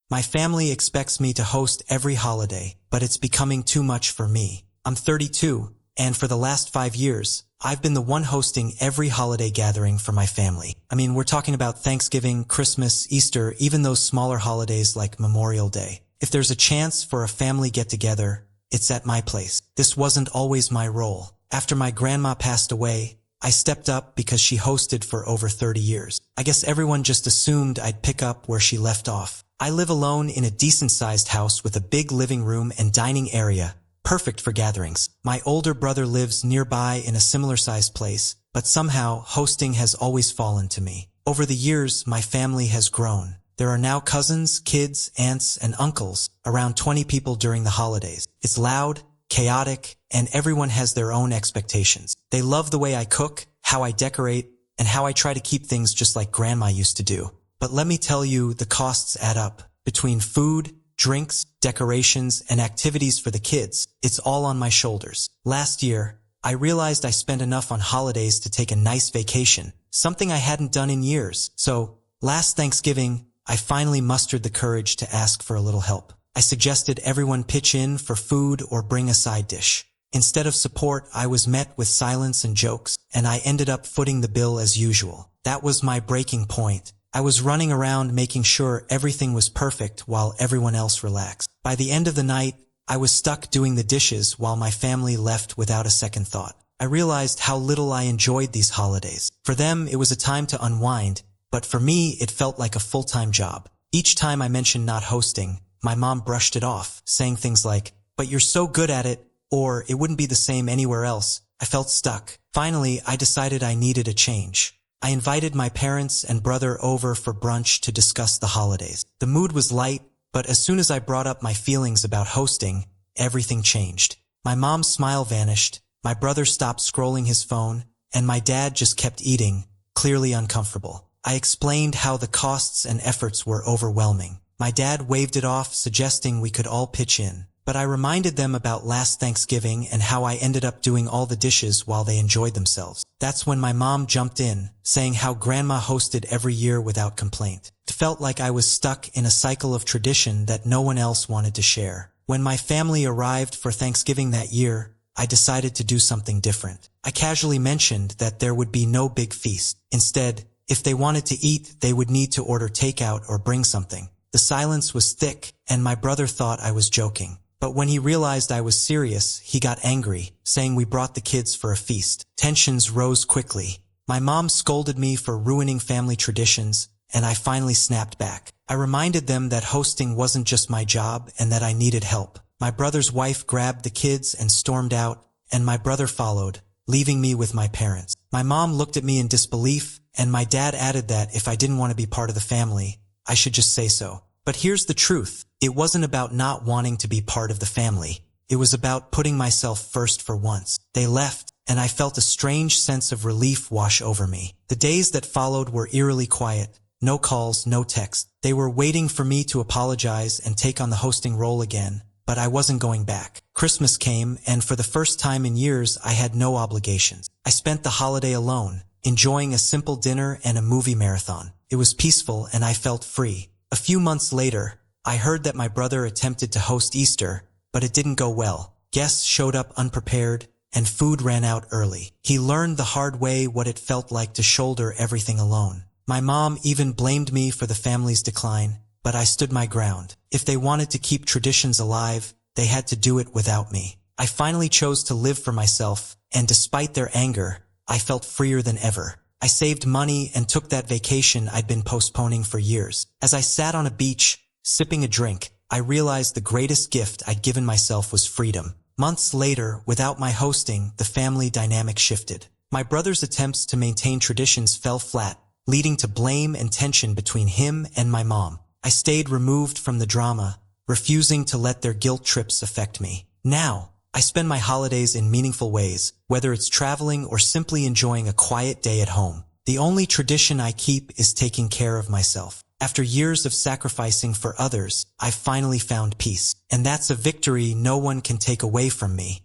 My family expects me to host every holiday, but it's becoming too much for me. I'm 32, and for the last 5 years, I've been the one hosting every holiday gathering for my family. I mean, we're talking about Thanksgiving, Christmas, Easter, even those smaller holidays like Memorial Day. If there's a chance for a family get-together, it's at my place. This wasn't always my role. After my grandma passed away, I stepped up because she hosted for over 30 years. I guess everyone just assumed I'd pick up where she left off. I live alone in a decent-sized house with a big living room and dining area, perfect for gatherings. My older brother lives nearby in a similar-sized place, but somehow hosting has always fallen to me. Over the years, my family has grown. There are now cousins, kids, aunts, and uncles, around 20 people during the holidays. It's loud, chaotic, and everyone has their own expectations. They love the way I cook, how I decorate, and how I try to keep things just like Grandma used to do. But let me tell you, the costs add up. Between food, drinks, decorations, and activities for the kids, it's all on my shoulders. Last year, I realized I spent enough on holidays to take a nice vacation, something I hadn't done in years. So, last Thanksgiving, I finally mustered the courage to ask for a little help. I suggested everyone pitch in for food or bring a side dish. Instead of support, I was met with silence and jokes, and I ended up footing the bill as usual. That was my breaking point. I was running around making sure everything was perfect while everyone else relaxed. By the end of the night, I was stuck doing the dishes while my family left without a second thought. I realized how little I enjoyed these holidays. For them, it was a time to unwind, but for me, it felt like a full-time job. Each time I mentioned not hosting, my mom brushed it off, saying things like, "But you're so good at it," or "It wouldn't be the same anywhere else." I felt stuck. Finally, I decided I needed a change. I invited my parents and brother over for brunch to discuss the holidays. The mood was light, but as soon as I brought up my feelings about hosting, everything changed. My mom's smile vanished, my brother stopped scrolling his phone, and my dad just kept eating, clearly uncomfortable. I explained how the costs and efforts were overwhelming. My dad waved it off, suggesting we could all pitch in. But I reminded them about last Thanksgiving and how I ended up doing all the dishes while they enjoyed themselves. That's when my mom jumped in, saying how Grandma hosted every year without complaint. It felt like I was stuck in a cycle of tradition that no one else wanted to share. When my family arrived for Thanksgiving that year, I decided to do something different. I casually mentioned that there would be no big feast. Instead, if they wanted to eat, they would need to order takeout or bring something. The silence was thick, and my brother thought I was joking. But when he realized I was serious, he got angry, saying we brought the kids for a feast. Tensions rose quickly. My mom scolded me for ruining family traditions, and I finally snapped back. I reminded them that hosting wasn't just my job and that I needed help. My brother's wife grabbed the kids and stormed out, and my brother followed, leaving me with my parents. My mom looked at me in disbelief, and my dad added that if I didn't want to be part of the family, I should just say so. But here's the truth. It wasn't about not wanting to be part of the family. It was about putting myself first for once. They left, and I felt a strange sense of relief wash over me. The days that followed were eerily quiet. No calls, no text. They were waiting for me to apologize and take on the hosting role again, but I wasn't going back. Christmas came, and for the first time in years, I had no obligations. I spent the holiday alone, enjoying a simple dinner and a movie marathon. It was peaceful, and I felt free. A few months later, I heard that my brother attempted to host Easter, but it didn't go well. Guests showed up unprepared, and food ran out early. He learned the hard way what it felt like to shoulder everything alone. My mom even blamed me for the family's decline, but I stood my ground. If they wanted to keep traditions alive, they had to do it without me. I finally chose to live for myself, and despite their anger, I felt freer than ever. I saved money and took that vacation I'd been postponing for years. As I sat on a beach, sipping a drink, I realized the greatest gift I'd given myself was freedom. Months later, without my hosting, the family dynamic shifted. My brother's attempts to maintain traditions fell flat, leading to blame and tension between him and my mom. I stayed removed from the drama, refusing to let their guilt trips affect me. Now, I spend my holidays in meaningful ways, whether it's traveling or simply enjoying a quiet day at home. The only tradition I keep is taking care of myself. After years of sacrificing for others, I've finally found peace. And that's a victory no one can take away from me.